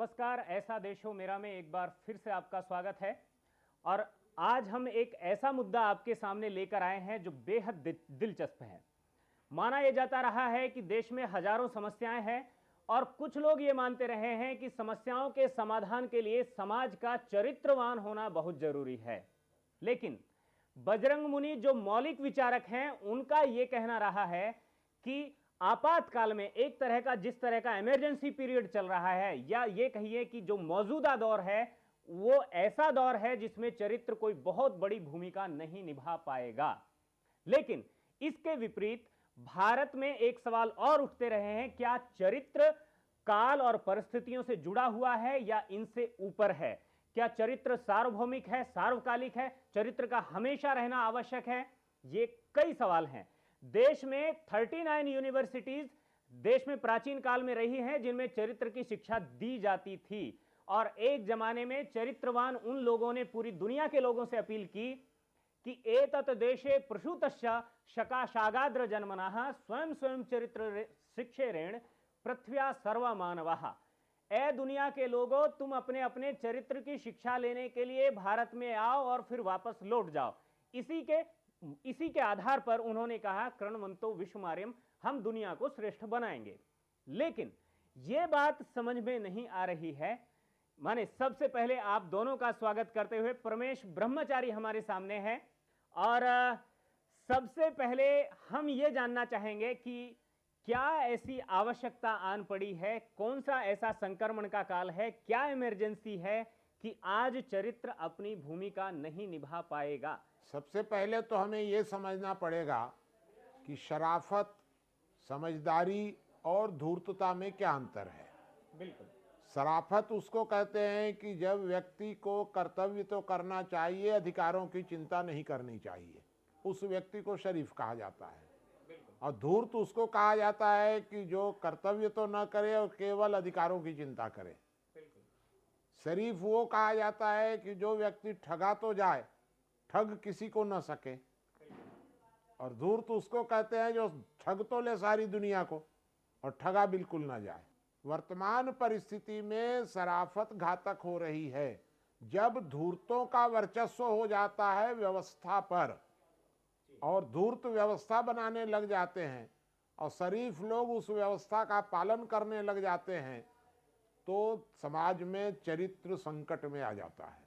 नमस्कार, ऐसा देश हो मेरा में एक बार फिर से आपका स्वागत है। और आज हम एक ऐसा मुद्दा आपके सामने लेकर आए हैं जो बेहद दिलचस्प है। माना यह जाता रहा है कि देश में हजारों समस्याएं हैं और कुछ लोग ये मानते रहे हैं कि समस्याओं के समाधान के लिए समाज का चरित्रवान होना बहुत जरूरी है। लेकिन बजरंग मुनि जो मौलिक विचारक हैं, उनका यह कहना रहा है कि आपातकाल में एक तरह का जिस तरह का इमरजेंसी पीरियड चल रहा है, या ये कहिए कि जो मौजूदा दौर है वो ऐसा दौर है जिसमें चरित्र कोई बहुत बड़ी भूमिका नहीं निभा पाएगा। लेकिन इसके विपरीत भारत में एक सवाल और उठते रहे हैं, क्या चरित्र काल और परिस्थितियों से जुड़ा हुआ है या इनसे ऊपर है? क्या चरित्र सार्वभौमिक है, सार्वकालिक है? चरित्र का हमेशा रहना आवश्यक है? ये कई सवाल हैं। देश में 39 यूनिवर्सिटीज देश में प्राचीन काल में रही हैं जिनमें चरित्र की शिक्षा दी जाती थी, और एक जमाने में चरित्रवान उन लोगों ने पूरी दुनिया के लोगों से अपील की कि एतत् देशे प्रसूतस्य शकाशागाद्र जन्मनः स्वयं स्वयं चरित्र शिक्षेरेण पृथ्व्या सर्व मानवः। ए दुनिया के लोगों, तुम अपने अपने चरित्र की शिक्षा लेने के लिए भारत में आओ और फिर वापस लौट जाओ। इसी के आधार पर उन्होंने कहा, कृण्वन्तो विश्वमार्यम, हम दुनिया को श्रेष्ठ बनाएंगे। लेकिन यह बात समझ में नहीं आ रही है। माने सबसे पहले आप दोनों का स्वागत करते हुए परमेश ब्रह्मचारी हमारे सामने हैं, और सबसे पहले हम यह जानना चाहेंगे कि क्या ऐसी आवश्यकता आन पड़ी है, कौन सा ऐसा संक्रमण का काल है, क्या इमरजेंसी है कि आज चरित्र अपनी भूमिका नहीं निभा पाएगा? सबसे पहले तो हमें ये समझना पड़ेगा कि शराफत, समझदारी और धूर्तता में क्या अंतर है। बिल्कुल। शराफत उसको कहते हैं कि जब व्यक्ति को कर्तव्य तो करना चाहिए, अधिकारों की चिंता नहीं करनी चाहिए, उस व्यक्ति को शरीफ कहा जाता है। और धूर्त उसको कहा जाता है कि जो कर्तव्य तो न करे और केवल अधिकारों की चिंता करे। शरीफ वो कहा जाता है कि जो व्यक्ति ठगा तो जाए, ठग किसी को न सके। और धूर्त उसको कहते हैं जो ठग तो ले सारी दुनिया को और ठगा बिल्कुल न जाए। वर्तमान परिस्थिति में शराफत घातक हो रही है जब धूर्तों का वर्चस्व हो जाता है व्यवस्था पर, और धूर्त व्यवस्था बनाने लग जाते हैं और शरीफ लोग उस व्यवस्था का पालन करने लग जाते हैं, तो समाज में चरित्र संकट में आ जाता है,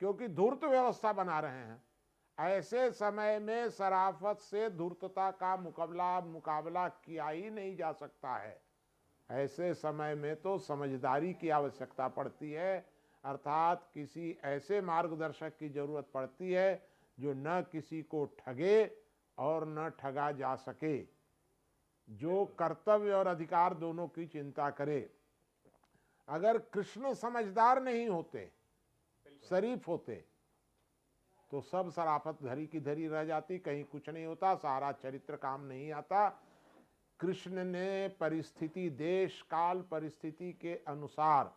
क्योंकि धूर्त व्यवस्था बना रहे हैं। ऐसे समय में शराफत से धूर्तता का मुकाबला किया ही नहीं जा सकता है। ऐसे समय में तो समझदारी की आवश्यकता पड़ती है, अर्थात किसी ऐसे मार्गदर्शक की जरूरत पड़ती है जो न किसी को ठगे और न ठगा जा सके, जो कर्तव्य और अधिकार दोनों की चिंता करे। अगर कृष्ण समझदार नहीं होते, शरीफ होते, तो सब शराफत धरी की धरी रह जाती, कहीं कुछ नहीं होता, सारा चरित्र काम नहीं आता। कृष्ण ने परिस्थिति, देश काल परिस्थिति के अनुसार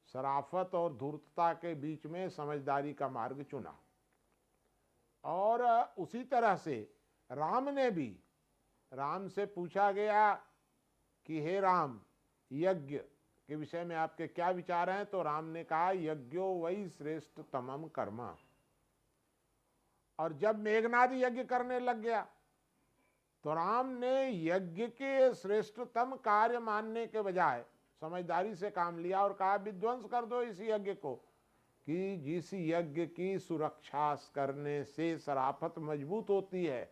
शराफत और धूर्तता के बीच में समझदारी का मार्ग चुना। और उसी तरह से राम ने भी, राम से पूछा गया कि हे राम, यज्ञ के विषय में आपके क्या विचार हैं? तो राम ने कहा, यज्ञो वही श्रेष्ठ तमम कर्म। और जब मेघनाद यज्ञ करने लग गया तो राम ने यज्ञ के श्रेष्ठतम कार्य मानने के बजाय समझदारी से काम लिया और कहा, विध्वंस कर दो इस यज्ञ को, कि जिस यज्ञ की सुरक्षा करने से शराफत मजबूत होती है,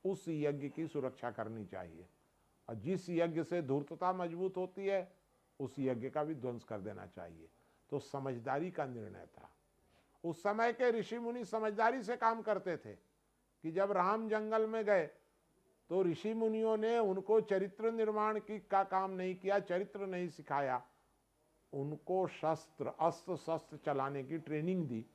उस यज्ञ की सुरक्षा करनी चाहिए, और जिस यज्ञ से धूर्तता मजबूत होती है, उस यज्ञ का भी ध्वंस कर देना चाहिए। तो समझदारी का निर्णय था। उस समय के ऋषि मुनि समझदारी से काम करते थे कि जब राम जंगल में गए तो ऋषि मुनियों ने उनको चरित्र निर्माण का काम नहीं किया, चरित्र नहीं सिखाया, उनको अस्त्र शस्त्र चलाने की ट्रेनिंग दी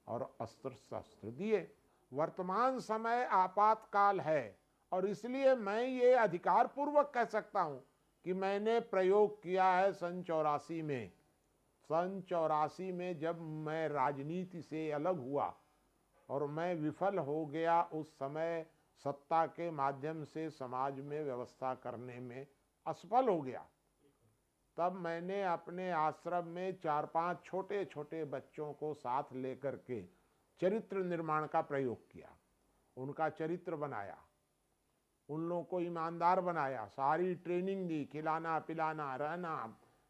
और अस्त्र शस्त्र दिए। वर्तमान समय आपातकाल है, और इसलिए मैं ये अधिकार पूर्वक कह सकता हूं कि मैंने प्रयोग किया है सन 84 में। सन 84 में जब मैं राजनीति से अलग हुआ और मैं विफल हो गया, उस समय सत्ता के माध्यम से समाज में व्यवस्था करने में असफल हो गया, तब मैंने अपने आश्रम में 4-5 छोटे छोटे बच्चों को साथ लेकर के चरित्र निर्माण का प्रयोग किया, उनका चरित्र बनाया, उन लोगों को ईमानदार बनाया, सारी ट्रेनिंग दी, खिलाना पिलाना रहना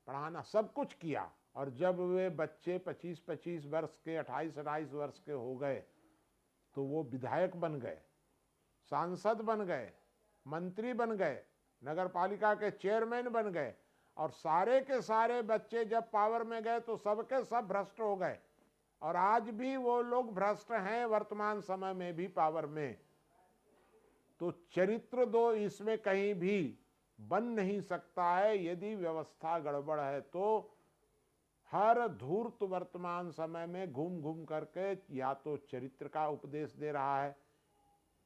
पढ़ाना सब कुछ किया। और जब वे बच्चे 25-25 वर्ष के 28-28 वर्ष के हो गए तो वो विधायक बन गए, सांसद बन गए, मंत्री बन गए, नगर पालिका के चेयरमैन बन गए। और सारे के सारे बच्चे जब पावर में गए तो सबके सब भ्रष्ट हो गए, और आज भी वो लोग भ्रष्ट हैं वर्तमान समय में भी पावर में। तो चरित्र दो इसमें कहीं भी बन नहीं सकता है। यदि व्यवस्था गड़बड़ है तो हर धूर्त वर्तमान समय में घूम घूम करके या तो चरित्र का उपदेश दे रहा है।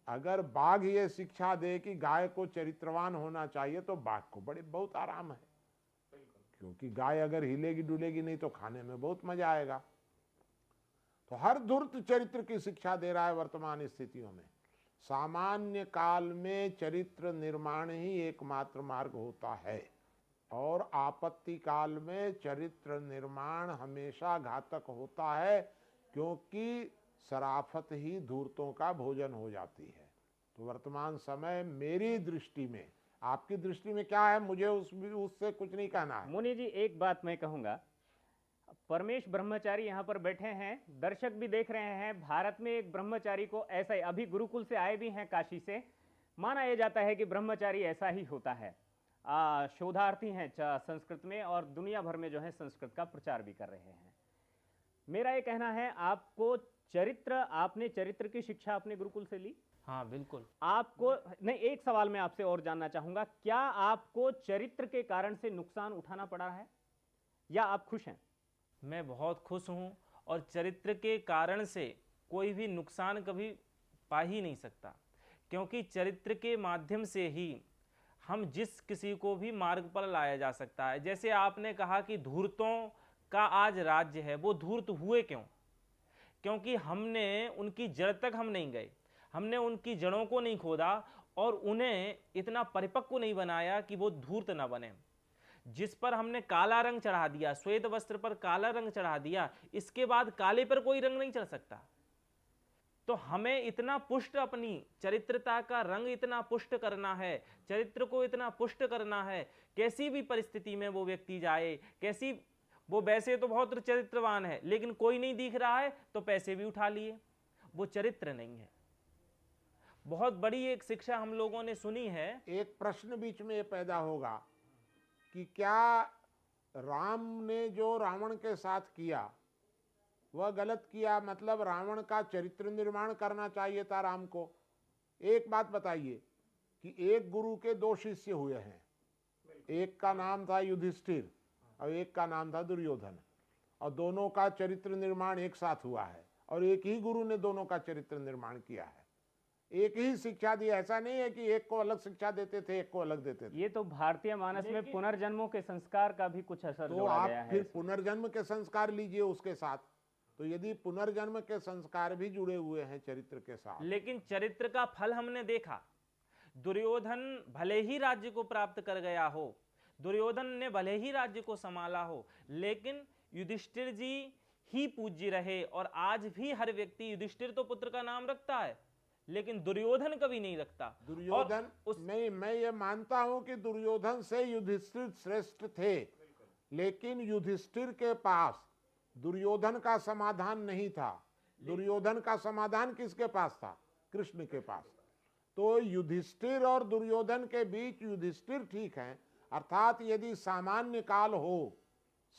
अगर बाघ ये शिक्षा दे कि गाय को चरित्रवान होना चाहिए तो बाघ को बहुत आराम है, क्योंकि गाय अगर हिलेगी डुलेगी नहीं तो खाने में बहुत मजा आएगा। तो हर धूर्त चरित्र की शिक्षा दे रहा है वर्तमान स्थितियों में। सामान्य काल में चरित्र निर्माण ही एकमात्र मार्ग होता है, और आपत्ति काल में चरित्र निर्माण हमेशा घातक होता है, क्योंकि शराफत ही धूर्तों का भोजन हो जाती है। तो वर्तमान समय मेरी दृष्टि में, आपकी दृष्टि में क्या है, मुझे उससे कुछ नहीं कहना है। मुनि जी, एक बात मैं कहूंगा, परमेश ब्रह्मचारी यहाँ पर बैठे हैं, दर्शक भी देख रहे हैं। भारत में एक ब्रह्मचारी को ऐसा ही, अभी गुरुकुल से आए भी हैं काशी से, माना यह जाता है कि ब्रह्मचारी ऐसा ही होता है। शोधार्थी हैं संस्कृत में, और दुनिया भर में जो है संस्कृत का प्रचार भी कर रहे हैं। मेरा ये कहना है, आपको आपने चरित्र की शिक्षा अपने गुरुकुल से ली? हाँ बिल्कुल। आपको नहीं, एक सवाल मैं आपसे और जानना चाहूंगा, क्या आपको चरित्र के कारण से नुकसान उठाना पड़ा है या आप खुश हैं? मैं बहुत खुश हूँ, और चरित्र के कारण से कोई भी नुकसान कभी पा ही नहीं सकता, क्योंकि चरित्र के माध्यम से ही हम जिस किसी को भी मार्ग पर लाया जा सकता है। जैसे आपने कहा कि धूर्तों का आज राज्य है, वो धूर्त हुए क्यों? क्योंकि हमने उनकी जड़ तक हम नहीं गए, हमने उनकी जड़ों को नहीं खोदा, और उन्हें इतना परिपक्व नहीं बनाया कि वो धूर्त ना बने। जिस पर हमने काला रंग चढ़ा दिया, श्वेत वस्त्र पर काला रंग चढ़ा दिया, इसके बाद काले पर कोई रंग नहीं चढ़ सकता। तो हमें इतना पुष्ट, अपनी चरित्रता का रंग इतना पुष्ट करना है, चरित्र को इतना पुष्ट करना है, कैसी भी परिस्थिति में वो व्यक्ति जाए, कैसी वो वैसे तो बहुत चरित्रवान है, लेकिन कोई नहीं दिख रहा है तो पैसे भी उठा लिए, वो चरित्र नहीं है। बहुत बड़ी एक शिक्षा हम लोगों ने सुनी है। एक प्रश्न बीच में ये पैदा होगा कि क्या राम ने जो रावण के साथ किया वह गलत किया? मतलब रावण का चरित्र निर्माण करना चाहिए था राम को। एक बात बताइए कि एक गुरु के 2 शिष्य हुए हैं, एक का नाम था युधिष्ठिर और एक का नाम था दुर्योधन, और दोनों का चरित्र निर्माण एक साथ हुआ है, और एक ही गुरु ने दोनों का चरित्र निर्माण किया है, एक ही शिक्षा दी। ऐसा नहीं है कि एक को अलग शिक्षा देते थे, एक को अलग देते थे। ये तो भारतीय मानस में पुनर्जन्मों के संस्कार का भी कुछ असर तो जोड़ा आप गया है। फिर पुनर्जन्म के संस्कार लीजिए उसके साथ। तो यदि पुनर्जन्म के संस्कार भी जुड़े हुए हैं चरित्र के साथ, लेकिन चरित्र का फल हमने देखा। दुर्योधन भले ही राज्य को प्राप्त कर गया हो, दुर्योधन ने भले ही राज्य को संभाला हो, लेकिन युधिष्ठिर जी ही पूज्य रहे। और आज भी हर व्यक्ति, युधिष्ठिर तो पुत्र का नाम रखता है, लेकिन दुर्योधन कभी नहीं रखता। दुर्योधन नहीं, मैं ये मानता हूं कि दुर्योधन से युधिष्ठिर श्रेष्ठ थे, लेकिन युधिष्ठिर के पास दुर्योधन का समाधान नहीं था। दुर्योधन का समाधान किसके पास था? कृष्ण के पास। तो युधिष्ठिर और दुर्योधन के बीच युधिष्ठिर ठीक है, अर्थात यदि सामान्य काल हो,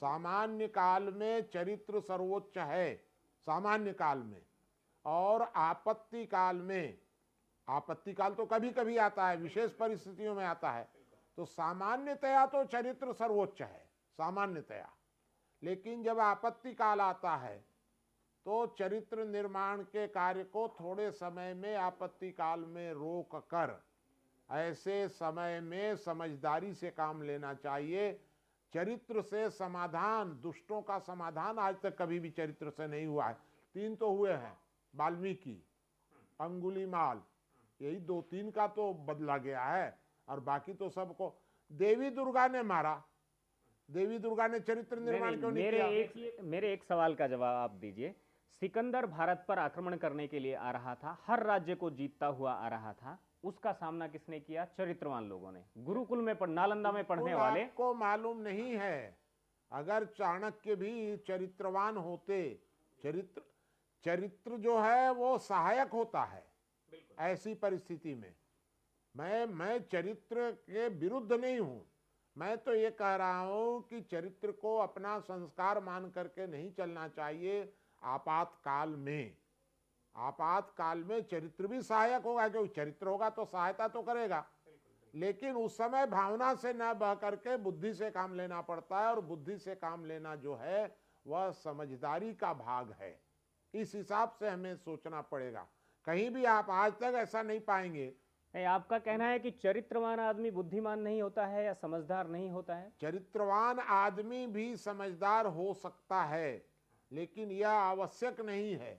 सामान्य काल में चरित्र सर्वोच्च है सामान्य काल में, और आपत्ति काल में, आपत्ति काल तो कभी कभी आता है, विशेष परिस्थितियों में आता है, तो सामान्यतया तो चरित्र सर्वोच्च है सामान्यतया। लेकिन जब आपत्ति काल आता है तो चरित्र निर्माण के कार्य को थोड़े समय में आपत्ति काल में रोक कर ऐसे समय में समझदारी से काम लेना चाहिए। चरित्र से समाधान, दुष्टों का समाधान आज तक कभी भी चरित्र से नहीं हुआ है। 3 तो हुए हैं, वाल्मीकि, अंगुलीमाल, यही 2-3 का तो बदला गया है, और बाकी तो सबको देवी दुर्गा ने मारा, देवी दुर्गा ने चरित्र निर्माण क्यों नहीं किया? मेरे एक सवाल का जवाब आप दीजिए। सिकंदर भारत पर आक्रमण करने के लिए आ रहा था, हर राज्य को जीतता हुआ आ रहा था, उसका सामना किसने किया? चरित्रवान लोगों ने। गुरुकुल में नालंदा में पढ़ने वाले। आपको मालूम नहीं है, अगर चाणक्य भी चरित्रवान होते, चरित्र जो है वो सहायक होता है ऐसी परिस्थिति में। मैं चरित्र के विरुद्ध नहीं हूं, मैं तो ये कह रहा हूं कि चरित्र को अपना संस्कार मान करके नहीं चलना चाहिए। आपातकाल में चरित्र भी सहायक होगा, क्योंकि चरित्र होगा तो सहायता तो करेगा, लेकिन उस समय भावना से न बह करके बुद्धि से काम लेना पड़ता है, और बुद्धि से काम लेना जो है वह समझदारी का भाग है। इस हिसाब से हमें सोचना पड़ेगा। कहीं भी आप आज तक ऐसा नहीं पाएंगे। आपका कहना है कि चरित्रवान आदमी बुद्धिमान नहीं होता है या समझदार नहीं होता है? चरित्रवान आदमी भी समझदार हो सकता है, लेकिन यह आवश्यक नहीं है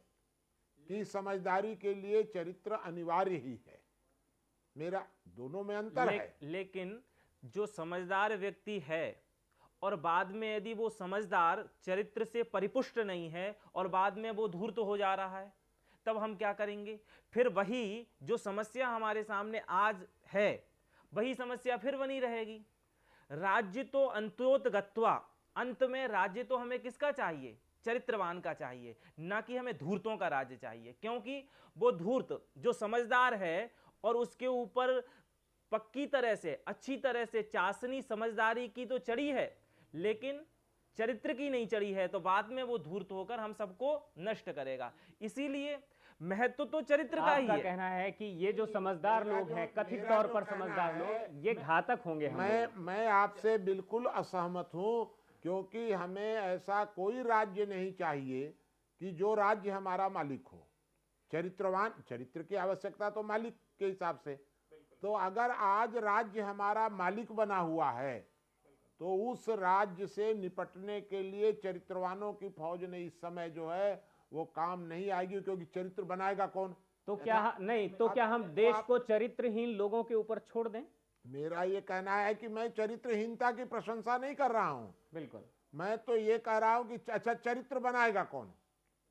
कि समझदारी के लिए चरित्र अनिवार्य ही है। मेरा दोनों में अंतर है। लेकिन जो समझदार व्यक्ति है और बाद में यदि वो समझदार चरित्र से परिपुष्ट नहीं है और बाद में वो धूर्त हो जा रहा है, तब हम क्या करेंगे? फिर वही जो समस्या हमारे सामने आज है, वही समस्या फिर बनी रहेगी। राज्य तो अंत्योत गत्वा, अंत में राज्य तो हमें किसका चाहिए? चरित्रवान का चाहिए, ना कि हमें धूर्तों का राज्य चाहिए। क्योंकि वो धूर्त जो समझदार है और उसके ऊपर पक्की तरह से, अच्छी तरह से चाशनी समझदारी की तो चढ़ी है, लेकिन चरित्र की नहीं चढ़ी है, तो बाद में वो धूर्त होकर हम सबको नष्ट करेगा। इसीलिए महत्व तो चरित्र का ही है। कहना है कि ये जो समझदार लोग हैं, कथित तौर पर समझदार लोग, ये घातक होंगे। मैं आपसे बिल्कुल असहमत हूं, क्योंकि हमें ऐसा कोई राज्य नहीं चाहिए कि जो राज्य हमारा मालिक हो। चरित्र की आवश्यकता तो मालिक के हिसाब से। तो अगर आज राज्य हमारा मालिक बना हुआ है, तो उस राज्य से निपटने के लिए चरित्रवानों की फौज ने इस समय जो है वो काम नहीं आएगी, क्योंकि चरित्र बनाएगा कौन? तो क्या हम देश को चरित्रहीन लोगों के ऊपर छोड़ दें? मेरा ये कहना है कि मैं चरित्रहीनता की प्रशंसा नहीं कर रहा हूं। बिल्कुल, मैं तो ये कह रहा हूं कि अच्छा, चरित्र बनाएगा कौन?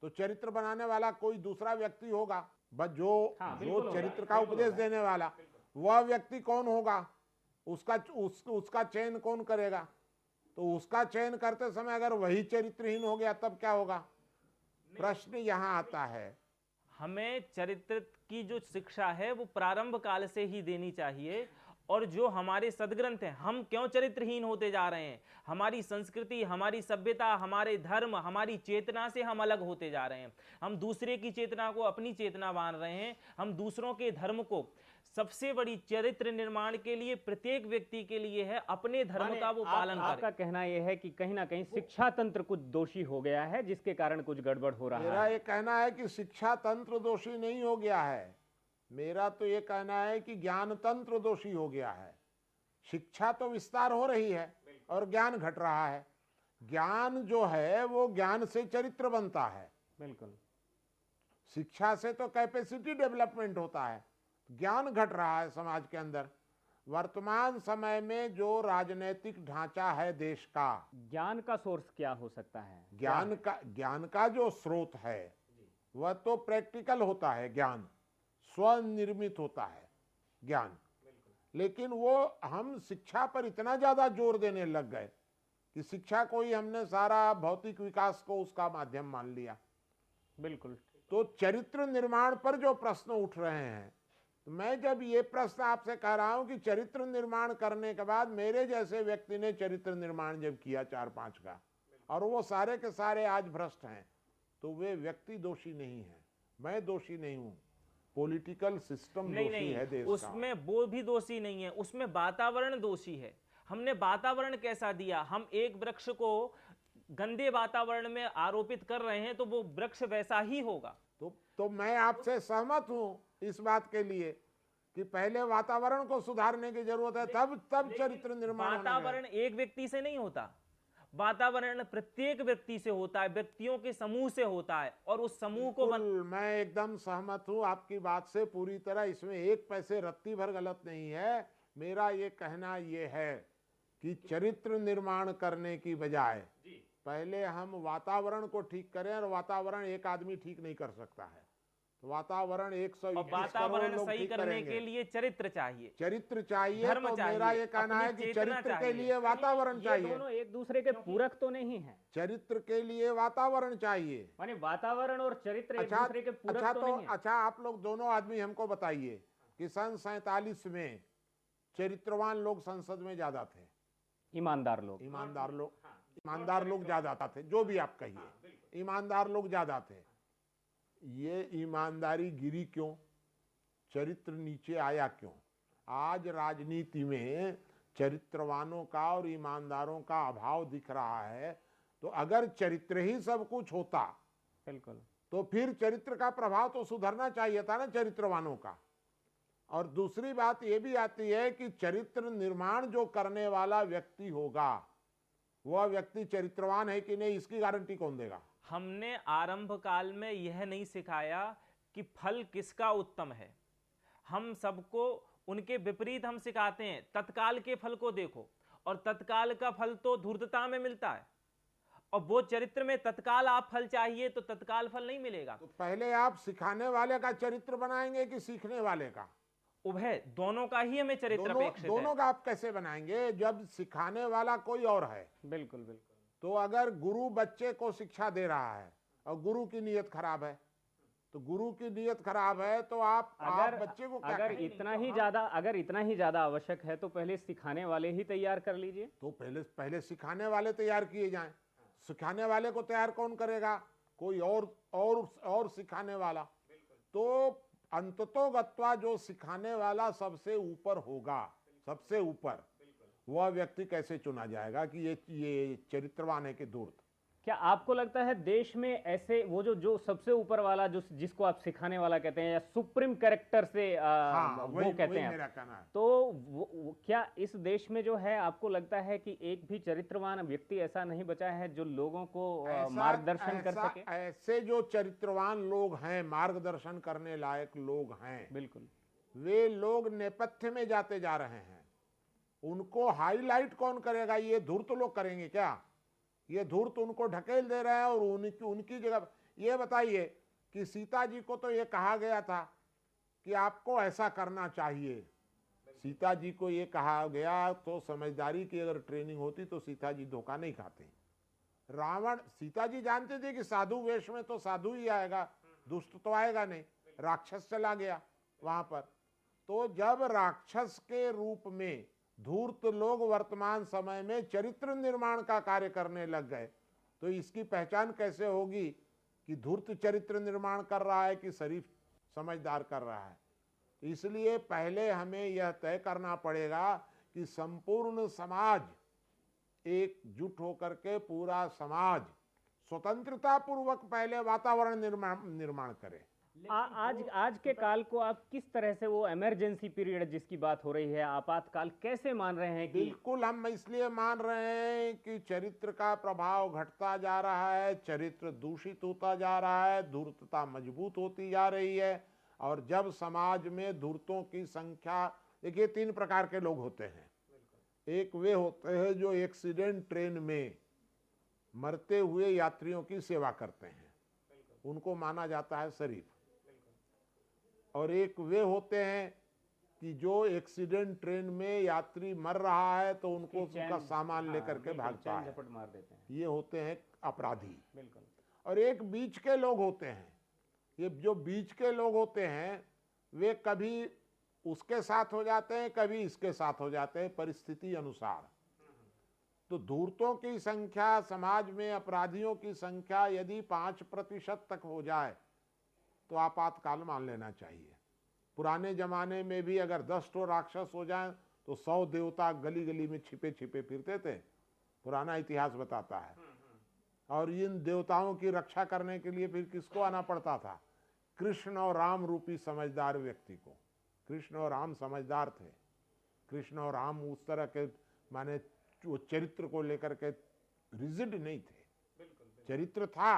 तो चरित्र बनाने वाला कोई दूसरा व्यक्ति होगा, बस जो चरित्र का उपदेश देने वाला, वह व्यक्ति कौन होगा? उसका चयन कौन करेगा? तो उसका चयन करते समय अगर वही चरित्रहीन हो गया, तब क्या होगा? प्रश्न यहाँ आता है। हमें चरित्र की जो शिक्षा है वो प्रारंभ काल से ही देनी चाहिए। और जो हमारे सदग्रंथ हैं, हम क्यों चरित्रहीन होते जा रहे हैं? हमारी संस्कृति, हमारी सभ्यता, हमारे धर्म, हमारी चेतना से हम अलग होते जा रहे हैं। हम दूसरे की चेतना को अपनी चेतना मान रहे हैं। हम दूसरों के धर्म को, सबसे बड़ी चरित्र निर्माण के लिए प्रत्येक व्यक्ति के लिए है अपने धर्म का वो पालन करे। आपका कहना यह है कि कहीं ना कहीं शिक्षा तंत्र कुछ दोषी हो गया है, जिसके कारण कुछ गड़बड़ हो रहा है। मेरा ये कहना है कि शिक्षा तंत्र दोषी नहीं हो गया है, मेरा तो ये कहना है कि ज्ञान तंत्र दोषी हो गया है। शिक्षा तो विस्तार हो रही है और ज्ञान घट रहा है। ज्ञान जो है वो ज्ञान से चरित्र बनता है। बिल्कुल, शिक्षा से तो कैपेसिटी डेवलपमेंट होता है। ज्ञान घट रहा है समाज के अंदर। वर्तमान समय में जो राजनीतिक ढांचा है देश का, ज्ञान का सोर्स क्या हो सकता है? ज्ञान का जो स्रोत है वह तो प्रैक्टिकल होता है। ज्ञान स्वनिर्मित होता है ज्ञान, लेकिन वो हम शिक्षा पर इतना ज्यादा जोर देने लग गए कि शिक्षा को ही हमने सारा भौतिक विकास को उसका माध्यम मान लिया। बिल्कुल। तो चरित्र निर्माण पर जो प्रश्न उठ रहे हैं, तो मैं जब ये प्रश्न आपसे कह रहा हूं कि चरित्र निर्माण करने के बाद मेरे जैसे व्यक्ति ने चरित्र निर्माण जब किया 4-5 का, और वो सारे के सारे आज भ्रष्ट हैं, तो वे व्यक्ति दोषी नहीं है, मैं दोषी नहीं हूं। पॉलिटिकल सिस्टम दोषी है देश का। उसमें वो भी दोषी नहीं है, उसमें वातावरण दोषी है। हमने वातावरण कैसा दिया? हम एक वृक्ष को गंदे वातावरण में आरोपित कर रहे हैं, तो वो वृक्ष वैसा ही होगा। तो मैं आपसे सहमत हूं इस बात के लिए कि पहले वातावरण को सुधारने की जरूरत है, तब चरित्र निर्माण। वातावरण एक व्यक्ति से नहीं होता, वातावरण प्रत्येक व्यक्ति से होता है, व्यक्तियों के समूह से होता है, और उस समूह को मैं एकदम सहमत हूं आपकी बात से पूरी तरह। इसमें एक पैसे रत्ती भर गलत नहीं है। मेरा ये कहना ये है कि चरित्र निर्माण करने की बजाय पहले हम वातावरण को ठीक करें, और वातावरण एक आदमी ठीक नहीं कर सकता है। तो वातावरण 121 करोड़ वातावरण लोग सही ठीक करने करेंगे। के लिए चरित्र चाहिए, चरित्र चाहिए। धर्म तो चाहिए, मेरा ये कहना अपनी है कि चेतना चरित्र के चाहिए। लिए वातावरण ये चाहिए। दोनों एक दूसरे के पूरक तो नहीं है। चरित्र के लिए वातावरण चाहिए। माने वातावरण और चरित्र एक अच्छा, दूसरे के पूरक अच्छा, तो तो नहीं है। अच्छा, आप लोग दोनों आदमी हमको बताइए कि सन 47 में चरित्रवान लोग संसद में ज्यादा थे, ईमानदार लोग, ईमानदार लोग ज्यादा थे, जो भी आप कहिए, ईमानदार लोग ज्यादा थे। ये ईमानदारी गिरी क्यों? चरित्र नीचे आया क्यों? आज राजनीति में चरित्रवानों का और ईमानदारों का अभाव दिख रहा है। तो अगर चरित्र ही सब कुछ होता बिल्कुल, तो फिर चरित्र का प्रभाव तो सुधरना चाहिए था ना चरित्रवानों का। और दूसरी बात ये भी आती है कि चरित्र निर्माण जो करने वाला व्यक्ति होगा, वह व्यक्ति चरित्रवान है कि नहीं, इसकी गारंटी कौन देगा? हमने आरंभ काल में यह नहीं सिखाया कि फल किसका उत्तम है। हम सबको उनके विपरीत हम सिखाते हैं, तत्काल के फल को देखो, और तत्काल का फल तो धूर्तता में मिलता है, और वो चरित्र में तत्काल आप फल चाहिए तो तत्काल फल नहीं मिलेगा। तो पहले आप सिखाने वाले का चरित्र बनाएंगे कि सीखने वाले का? उभय दोनों का ही हमें चरित्र अपेक्षित है। दोनों का आप कैसे बनाएंगे जब सिखाने वाला कोई और है? बिल्कुल बिल्कुल। तो अगर गुरु बच्चे को शिक्षा दे रहा है और गुरु की नीयत खराब है, तो गुरु की नीयत खराब है तो आप बच्चे को क्या अगर कहेंगे? इतना ही ज्यादा आवश्यक है तो पहले सिखाने वाले ही तैयार कर लीजिए। तो पहले सिखाने वाले तैयार किए जाएं। सिखाने वाले को तैयार कौन करेगा? कोई और सिखाने वाला। तो अंततोगत्वा जो सिखाने वाला सबसे ऊपर होगा, सबसे ऊपर, वह व्यक्ति कैसे चुना जाएगा कि ये चरित्रवान है कि धूर्त? क्या आपको लगता है देश में ऐसे वो जो सबसे ऊपर वाला जिसको आप सिखाने वाला कहते हैं या सुप्रीम कैरेक्टर से वो कहते हैं मेरा कहना है। तो क्या इस देश में जो है आपको लगता है कि एक भी चरित्रवान व्यक्ति ऐसा नहीं बचा है जो लोगों को मार्गदर्शन कर सके? ऐसे जो चरित्रवान लोग हैं, मार्गदर्शन करने लायक लोग हैं, बिल्कुल, वे लोग नेपथ्य में जाते जा रहे हैं। उनको हाईलाइट कौन करेगा? ये धूर्त लोग करेंगे क्या? ये धूर्त उनको ढकेल दे रहे हैं और उनकी जगह। ये बताइए कि सीता जी को तो ये कहा गया था कि आपको ऐसा करना चाहिए। सीता जी को ये कहा गया, तो समझदारी की अगर ट्रेनिंग होती तो सीता जी धोखा नहीं खाते। रावण, सीता जी जानते थे कि साधु वेश में तो साधु ही आएगा, दुष्ट तो आएगा नहीं। राक्षस चला गया वहां पर। तो जब राक्षस के रूप में धूर्त लोग वर्तमान समय में चरित्र निर्माण का कार्य करने लग गए, तो इसकी पहचान कैसे होगी कि धूर्त चरित्र निर्माण कर रहा है कि शरीफ समझदार कर रहा है? इसलिए पहले हमें यह तय करना पड़ेगा कि संपूर्ण समाज एकजुट होकर के, पूरा समाज स्वतंत्रता पूर्वक पहले वातावरण निर्माण करे। आज के काल को आप किस तरह से, वो इमरजेंसी पीरियड जिसकी बात हो रही है, आपातकाल, कैसे मान रहे हैं? कि बिल्कुल हम इसलिए मान रहे हैं कि चरित्र का प्रभाव घटता जा रहा है, चरित्र दूषित होता जा रहा है, धूर्तता मजबूत होती जा रही है। और जब समाज में धूर्तों की संख्या, देखिए 3 प्रकार के लोग होते हैं। एक वे होते हैं जो एक्सीडेंट ट्रेन में मरते हुए यात्रियों की सेवा करते हैं, उनको माना जाता है शरीफ। और एक वे होते हैं कि जो एक्सीडेंट ट्रेन में यात्री मर रहा है तो उनको उसका सामान लेकर के भागता है, झपट मार देते हैं, ये होते हैं अपराधी। बिल्कुल। और एक बीच के लोग होते हैं। ये जो बीच के लोग होते हैं वे कभी उसके साथ हो जाते हैं, कभी इसके साथ हो जाते हैं, परिस्थिति अनुसार। तो धूर्तों की संख्या, समाज में अपराधियों की संख्या यदि 5% तक हो जाए तो आपातकाल मान लेना चाहिए। पुराने जमाने में भी अगर 10 ठो राक्षस हो जाए तो 100 देवता गली गली में छिपे छिपे फिरते थे, पुराना इतिहास बताता है। और इन देवताओं की रक्षा करने के लिए फिर किसको आना पड़ता था? कृष्ण और राम रूपी समझदार व्यक्ति को। कृष्ण और राम समझदार थे। कृष्ण और राम उस तरह के, माने वो चरित्र को लेकर के रिजिड नहीं थे। चरित्र था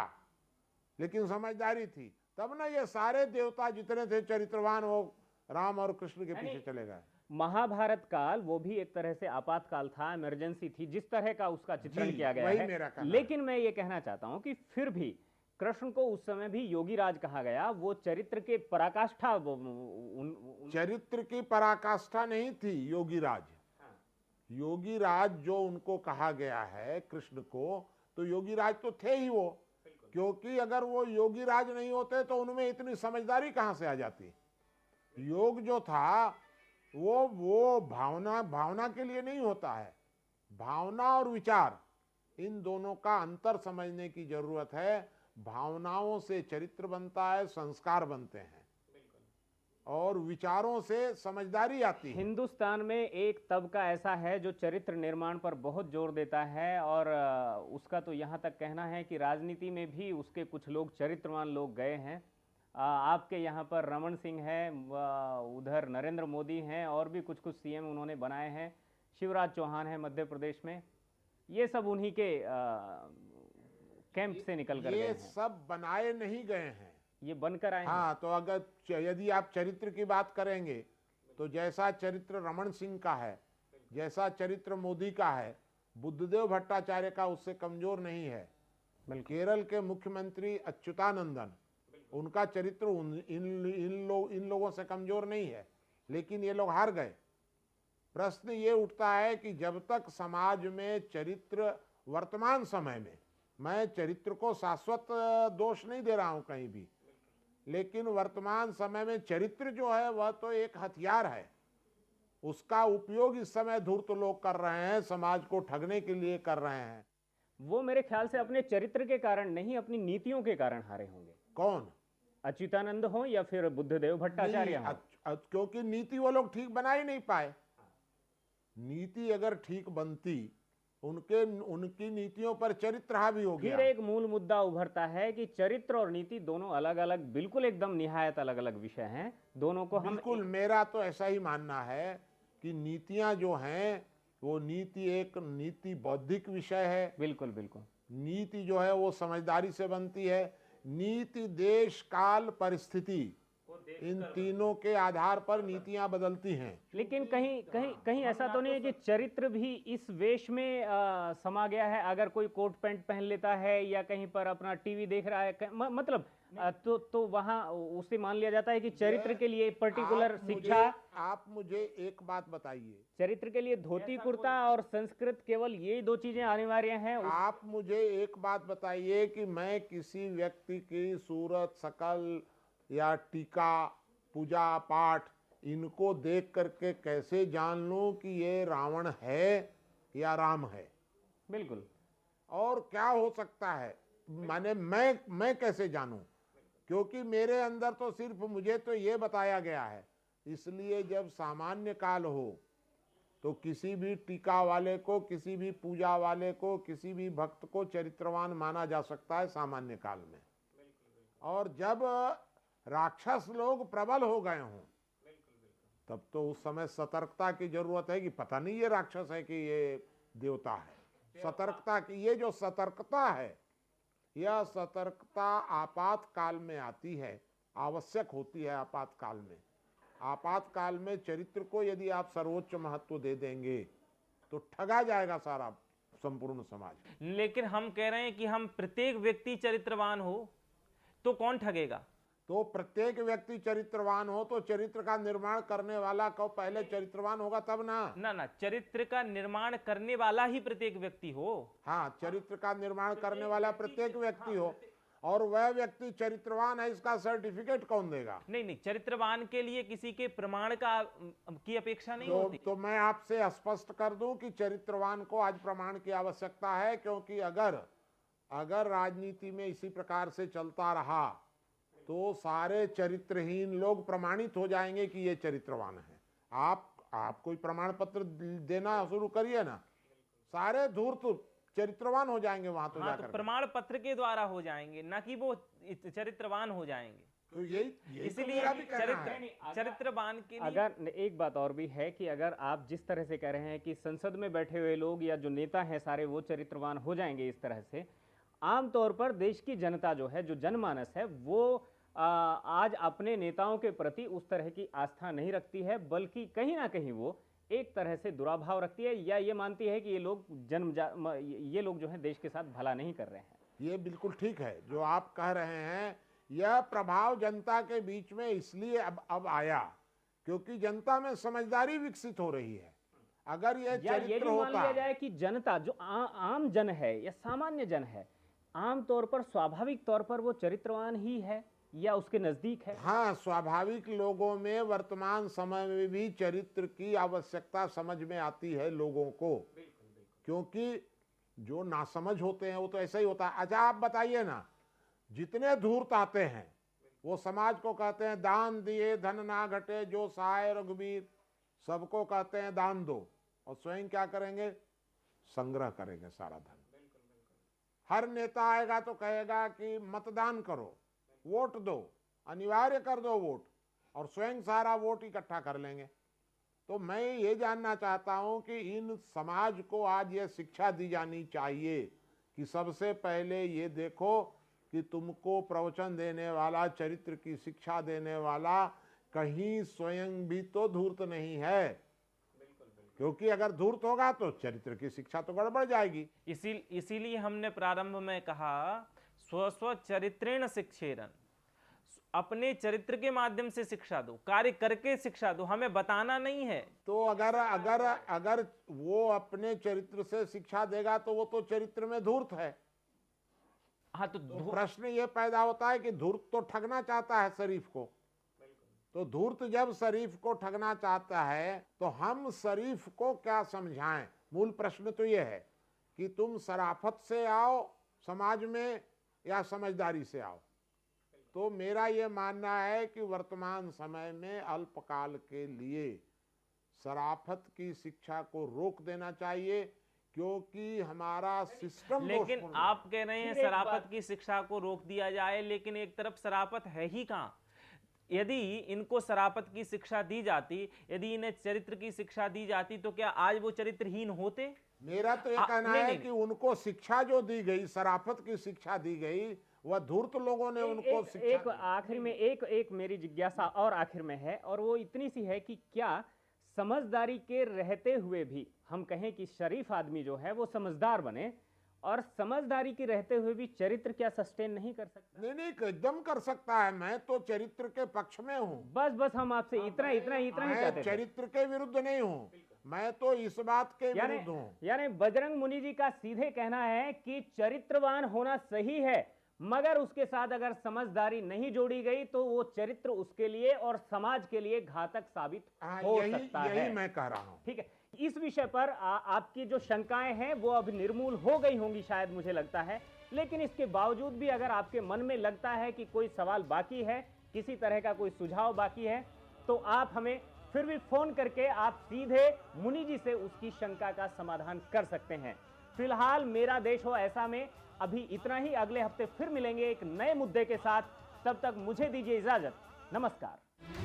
लेकिन समझदारी थी। तब ना ये सारे देवता जितने थे चरित्रवान, वो राम और कृष्ण के पीछे चले गए। महाभारत काल वो भी एक तरह से आपातकाल था, इमरजेंसी थी, जिस तरह का उसका चित्रण जी, किया गया वही है। मेरा कहना है। लेकिन मैं ये कहना चाहता हूं कि फिर भी कृष्ण को उस समय भी योगी राज कहा गया, वो चरित्र के पराकाष्ठा चरित्र की पराकाष्ठा नहीं थी योगी राज। योगी राज जो उनको कहा गया है कृष्ण को, तो योगी राज तो थे ही वो, क्योंकि अगर वो योगी राज नहीं होते तो उनमें इतनी समझदारी कहां से आ जाती। योग जो था वो भावना के लिए नहीं होता है। भावना और विचार, इन दोनों का अंतर समझने की जरूरत है। भावनाओं से चरित्र बनता है, संस्कार बनते हैं, और विचारों से समझदारी आती है। हिंदुस्तान में एक तबका ऐसा है जो चरित्र निर्माण पर बहुत जोर देता है, और उसका तो यहाँ तक कहना है कि राजनीति में भी उसके कुछ लोग चरित्रवान लोग गए हैं। आपके यहाँ पर रमन सिंह है, उधर नरेंद्र मोदी हैं, और भी कुछ कुछ सीएम उन्होंने बनाए हैं, शिवराज चौहान है मध्य प्रदेश में। ये सब उन्हीं के कैंप से निकल कर गए ये हैं। सब बनाए नहीं गए हैं, ये बनकर आए हैं। हाँ, तो अगर यदि आप चरित्र की बात करेंगे तो जैसा चरित्र रमन सिंह का है, जैसा चरित्र मोदी का है, बुद्धदेव भट्टाचार्य का उससे कमजोर नहीं है। केरल के मुख्यमंत्री अच्युतानंदन, उनका चरित्र इन लोगों से कमजोर नहीं है, लेकिन ये लोग हार गए। प्रश्न ये उठता है कि जब तक समाज में चरित्र, वर्तमान समय में, मैं चरित्र को शाश्वत दोष नहीं दे रहा हूं कहीं भी, लेकिन वर्तमान समय में चरित्र जो है वह तो एक हथियार है। उसका उपयोग इस समय धूर्त लोग कर रहे हैं, समाज को ठगने के लिए कर रहे हैं। वो मेरे ख्याल से अपने चरित्र के कारण नहीं, अपनी नीतियों के कारण हारे होंगे। कौन? अच्युतानंद हो या फिर बुद्धदेव भट्टाचार्य हो। क्योंकि नीति वो लोग ठीक बना ही नहीं पाए। नीति अगर ठीक बनती, उनकी नीतियों पर चरित्र हावी हो गया। फिर एक मूल मुद्दा उभरता है कि चरित्र और नीति दोनों अलग अलग, बिल्कुल एकदम निहायत अलग अलग विषय हैं। दोनों को हम बिल्कुल, मेरा तो ऐसा ही मानना है कि नीतियां जो हैं वो नीति बौद्धिक विषय है। बिल्कुल बिल्कुल। नीति जो है वो समझदारी से बनती है। नीति, देश, काल, परिस्थिति, इन तीनों के आधार पर नीतियां बदलती हैं। लेकिन कहीं ऐसा तो नहीं है कि चरित्र भी इस वेश में समा गया है? अगर कोई कोट पैंट पहन लेता है या कहीं पर अपना टीवी देख रहा है, मतलब तो वहां उसे मान लिया जाता है कि चरित्र के लिए पर्टिकुलर शिक्षा। आप मुझे एक बात बताइए, चरित्र के लिए धोती कुर्ता और संस्कृत, केवल ये दो चीजें अनिवार्य हैं। आप मुझे एक बात बताइए कि मैं किसी व्यक्ति की सूरत, शकल या टीका, पूजा पाठ, इनको देख करके कैसे जान लूं कि ये रावण है या राम है? बिल्कुल। और क्या हो सकता है, माने मैं कैसे जानूं? क्योंकि मेरे अंदर तो सिर्फ मुझे तो ये बताया गया है। इसलिए जब सामान्य काल हो तो किसी भी टीका वाले को, किसी भी पूजा वाले को, किसी भी भक्त को चरित्रवान माना जा सकता है सामान्य काल में। और जब राक्षस लोग प्रबल हो गए हों, तब तो उस समय सतर्कता की जरूरत है कि पता नहीं ये राक्षस है कि ये देवता है। सतर्कता की, ये जो सतर्कता है, यह सतर्कता आपातकाल में आती है, आवश्यक होती है आपातकाल में। आपातकाल में चरित्र को यदि आप सर्वोच्च महत्व दे देंगे तो ठगा जाएगा सारा संपूर्ण समाज। लेकिन हम कह रहे हैं कि हम प्रत्येक व्यक्ति चरित्रवान हो तो कौन ठगेगा? तो प्रत्येक व्यक्ति चरित्रवान हो तो चरित्र का निर्माण करने वाला को पहले चरित्रवान होगा तब ना। चरित्र का निर्माण करने वाला ही प्रत्येक व्यक्ति हो। हाँ, चरित्र का निर्माण करने वाला प्रत्येक व्यक्ति हो, और वह व्यक्ति चरित्रवान है इसका सर्टिफिकेट कौन देगा? नहीं, चरित्रवान के लिए किसी के प्रमाण की अपेक्षा नहीं होती। तो मैं आपसे स्पष्ट कर दूं कि चरित्रवान को आज प्रमाण की आवश्यकता है, क्योंकि अगर राजनीति में इसी प्रकार से चलता रहा तो सारे चरित्रहीन लोग प्रमाणित हो जाएंगे कि ये चरित्रवान है। आप कोई प्रमाण पत्र देना शुरू करिए ना, सारे धूर्त चरित्रवान हो जाएंगे वहां तो जाकर। तो प्रमाण पत्र के द्वारा हो जाएंगे, ना कि वो चरित्रवान हो जाएंगे। तो यही इसलिए चरित्रवान के लिए अगर एक बात और भी है कि अगर आप जिस तरह से कह रहे हैं कि संसद में बैठे हुए लोग या जो नेता हैं सारे वो चरित्रवान हो जाएंगे, इस तरह से आमतौर पर देश की जनता जो है, जो जनमानस है, वो आज अपने नेताओं के प्रति उस तरह की आस्था नहीं रखती है, बल्कि कहीं ना कहीं वो एक तरह से दुराभाव रखती है, या ये मानती है कि ये लोग जो है देश के साथ भला नहीं कर रहे हैं। ये बिल्कुल ठीक है जो आप कह रहे हैं। यह प्रभाव जनता के बीच में इसलिए अब आया क्योंकि जनता में समझदारी विकसित हो रही है। अगर यह या ये चरित्र भी मान लिया होता, जाए कि जनता जो आम जन है या सामान्य जन है, आम तौर पर स्वाभाविक तौर पर वो चरित्रवान ही है या उसके नजदीक है। हाँ, स्वाभाविक लोगों में वर्तमान समय में भी चरित्र की आवश्यकता समझ में आती है लोगों को, क्योंकि जो नासमझ होते हैं वो तो ऐसा ही होता है। अच्छा आप बताइए ना, जितने धूर्त आते हैं वो समाज को कहते हैं दान दिए धन ना घटे, जो सहाय रघुबीर, सबको कहते हैं दान दो, और स्वयं क्या करेंगे? संग्रह करेंगे सारा धन। हर नेता आएगा तो कहेगा कि मतदान करो, वोट दो, अनिवार्य कर दो वोट, और स्वयं सारा वोट इकट्ठा कर लेंगे। तो मैं ये जानना चाहता हूं कि इन समाज को आज ये शिक्षा दी जानी चाहिए कि सबसे पहले ये देखो कि तुमको प्रवचन देने वाला, चरित्र की शिक्षा देने वाला कहीं स्वयं भी तो धूर्त नहीं है, क्योंकि अगर धूर्त होगा तो चरित्र की शिक्षा तो गड़बड़ जाएगी। इसीलिए हमने प्रारंभ में कहा स्व चरित्रेण शिक्षेरन, अपने चरित्र के माध्यम से शिक्षा दो, कार्य करके शिक्षा दो, हमें बताना नहीं है। तो अगर वो अपने चरित्र से शिक्षा देगा तो वो तो चरित्र में धूर्त है। हाँ, तो प्रश्न ये पैदा होता है कि धूर्त तो ठगना चाहता है शरीफ को, तो धूर्त जब शरीफ को ठगना चाहता है तो हम शरीफ को क्या समझाएं? मूल प्रश्न तो ये है कि तुम शराफत से आओ समाज में या समझदारी से आओ। तो मेरा ये मानना है कि वर्तमान समय में अल्पकाल के लिए शराफत की शिक्षा को रोक देना चाहिए, क्योंकि हमारा सिस्टम। लेकिन आप कह रहे हैं शराफत की शिक्षा को रोक दिया जाए, लेकिन एक तरफ शराफत है ही कहाँ? यदि इनको शराफत की शिक्षा दी जाती, यदि इन्हें चरित्र की शिक्षा दी जाती, तो क्या आज वो चरित्रहीन होते? मेरा तो ये कहना है कि उनको शिक्षा जो दी गई, शराफत की शिक्षा दी गई, वह धूर्त लोगों ने उनको शिक्षा। एक आखिर में एक मेरी जिज्ञासा और आखिर में है, और वो इतनी सी है कि क्या समझदारी के रहते हुए भी हम कहें कि शरीफ आदमी जो है वो समझदार बने, और समझदारी के रहते हुए भी चरित्र क्या सस्टेन नहीं कर सकता? नहीं, एकदम कर सकता है। मैं तो चरित्र के पक्ष में हूँ। बस हम आपसे इतना ही चाहते थे। चरित्र के विरुद्ध नहीं हूँ, मैं तो इस बात के विरुद्ध हूँ। यानी बजरंग मुनि जी का सीधे कहना है कि चरित्रवान होना सही है, मगर उसके साथ अगर समझदारी नहीं जोड़ी गई तो वो चरित्र उसके लिए और समाज के लिए घातक साबित हो सकता है। यही मैं कह रहा हूँ। ठीक है, इस विषय पर आपकी जो शंकाएं हैं वो अब निर्मूल हो गई होंगी शायद, मुझे लगता है। लेकिन इसके बावजूद भी अगर आपके मन में लगता है कि कोई सवाल बाकी है, किसी तरह का कोई सुझाव बाकी है, तो आप हमें फिर भी फोन करके आप सीधे मुनि जी से उसकी शंका का समाधान कर सकते हैं। फिलहाल मेरा देश हो ऐसा में अभी इतना ही। अगले हफ्ते फिर मिलेंगे एक नए मुद्दे के साथ। तब तक मुझे दीजिए इजाजत। नमस्कार।